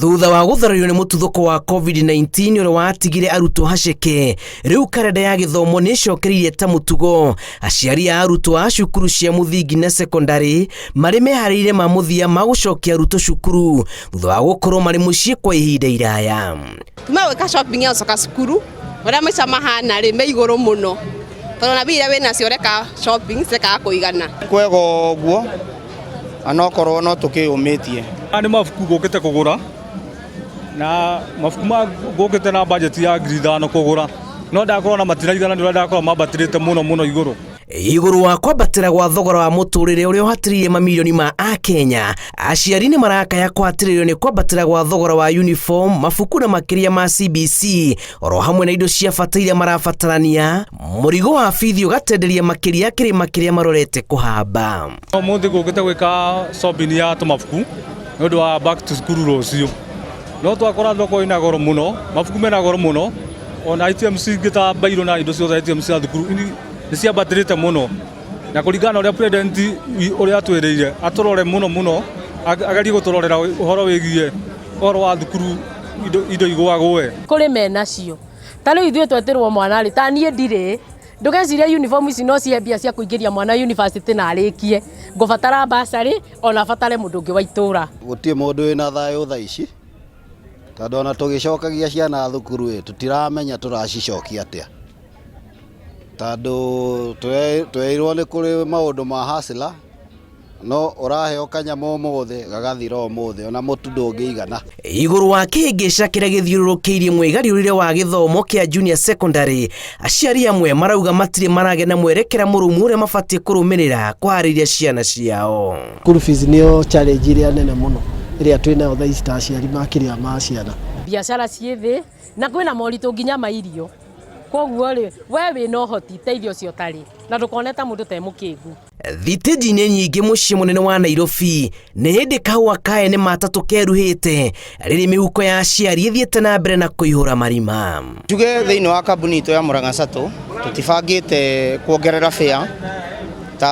Thutha wa gũtharario nĩ mũtuthũko wa COVID-19 ũrĩa watigire arutwo haceke, rĩu karenda ya gĩthomo nĩ ĩcokereirie ta mũtugo. Aciari a arutwo a cukuru cia mũthingi na sekondari marĩ meharĩire ma mũthia ma gũcokia arutwo cukuru thutha wa gũkorwo marĩ mũciĩ kwa ihinda iraya. Tuma gwĩka shopping ya gũcoka cukuru, ũrĩa maica mahana rĩ me igũrũ mũno. Tondũ na mbia wĩna cio reka shopping cikaga kũigana. Kwega ũguo anokorwo no tũkĩyũmĩtie. Nĩ mabuku ngũkĩte kũgũra na mabuku ngũkĩte na budget ya 5,000 kũgũra, no ndakorwo na matiraigana nĩ ndakorwo mambatĩrĩte mũno igũrũ. Igũrũ wa kwambatĩra gwa thogora wa mũtũrĩre ũrĩa ũhatĩrĩirie mamirioni ma Akenya, aciari nĩ marakaya kwatĩrĩrio nĩ kwambatĩra gwa thogora wa uniform, mabuku na makĩria ma CBC, oro hamwe na indo cia bata iria marabatarania. Mũrigo wa bithi ũgatenderia makĩria kĩrĩma kĩrĩa marorete kũhamba. Ũmũthĩ ngũkĩte gwĩka shopping ya tũmabuku nĩ ũndũ wa back to school rũciũ. No twakora thoko ĩna goro mũno, mabuku mena goro mũno, ona items ingĩta bairo na indo ciothe items cia thukuru nĩ ciambatĩrĩte mũno, na kũringana ũrĩa president ũrĩa atwĩrĩire atũrore mũno agerie gũtũrorera ũhoro wĩgiĩ ũhoro wa thukuru indo igwagwe. Kũrĩ menacio ta rĩu ithuĩ twetĩrwo mwana rĩ ta niĩ ndirĩ ndũgeciria uniform ici no cia mbia cia kũingĩria mwana university na arĩkie, ngũbatara basarĩ ona batare mũndũ ũngĩ wa itũra. Gũtirĩ mũndũ wĩna thayũ thaa ici, tondũ ona tũgĩcokagia ciana thukuru tũtiramenya tũracicokia atĩa, tondũ tweirwo nĩ kũrĩ maũndũ ma hasla, no ũraheo kanyamũ ũmũthĩ gagathira ũmũthĩ, ona mũtu ndũngĩigana. Igũrũ wa kĩhĩngĩca kĩrĩa gĩthiũrũrũkĩirie mwĩgariũrĩre wa gĩthomo kĩa junior secondary, aciari amwe marauga matirĩ maragena mwerekera mũrũmu ũrĩa mabatiĩ kũrũmĩrĩra kũharĩria ciana ciao. School fees nĩyo challenge ĩrĩa nene mũno ĩrĩa twĩnayo thaa ici ta aciari makĩria ma ciana. Biacara ciĩ thĩ na kwĩna moritũ nginya ma irio, koguo rĩ we wĩna ũhoti teithio cio tarĩ na ndũkoneta mũndũ te mũkĩngu. Thitĩnji-inĩ nyingĩ mũciĩ mũnene wa Nairobi nĩ hĩndĩ kahũa ka ene matatũ keruhĩte rĩrĩ mĩhuko ya aciari ĩthiĩte na mbere na kũihũra marima. Tuge thĩinĩ wa kambuni itũ ya Murang'a Sacco tũtibangĩte kuongerera fare, ta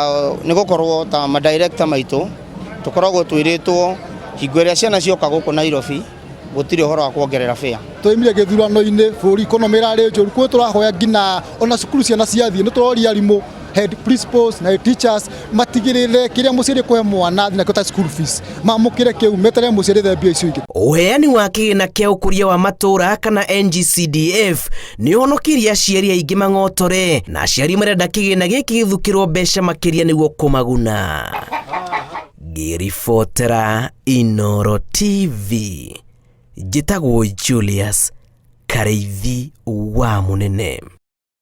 nĩ gũkorwo ta madirector maitũ tũkoragwo twĩrĩtwo hingo ĩrĩa ciana cioka gũkũ Nairobi gũtirĩ ũhoro wa kuongerera fare. Tũimire gĩthurano-inĩ bũrũri economy ĩrarĩ njũru, kwĩ tũrahoya nginya ona cukuru ciana ciathiĩ nĩ tũroria arimũ, head principals na head teachers matigĩrĩre kĩrĩa mũciari kũhe mwana thina kĩota school fees mamũkĩre kĩu metere mũciari thambia icio ingĩ. Ũheani wa kĩgĩna kĩa ũkũria wa matũra kana NGCDF nĩ ũhonokirie aciari aingĩ mang'otore, na aciari marenda kĩgĩna gĩkĩ gĩthukĩrwo mbeca makĩria nĩguo kũmaguna. Ngĩribotera Inooro TV, njĩtagwo Julius Kareithi wa Mũnene.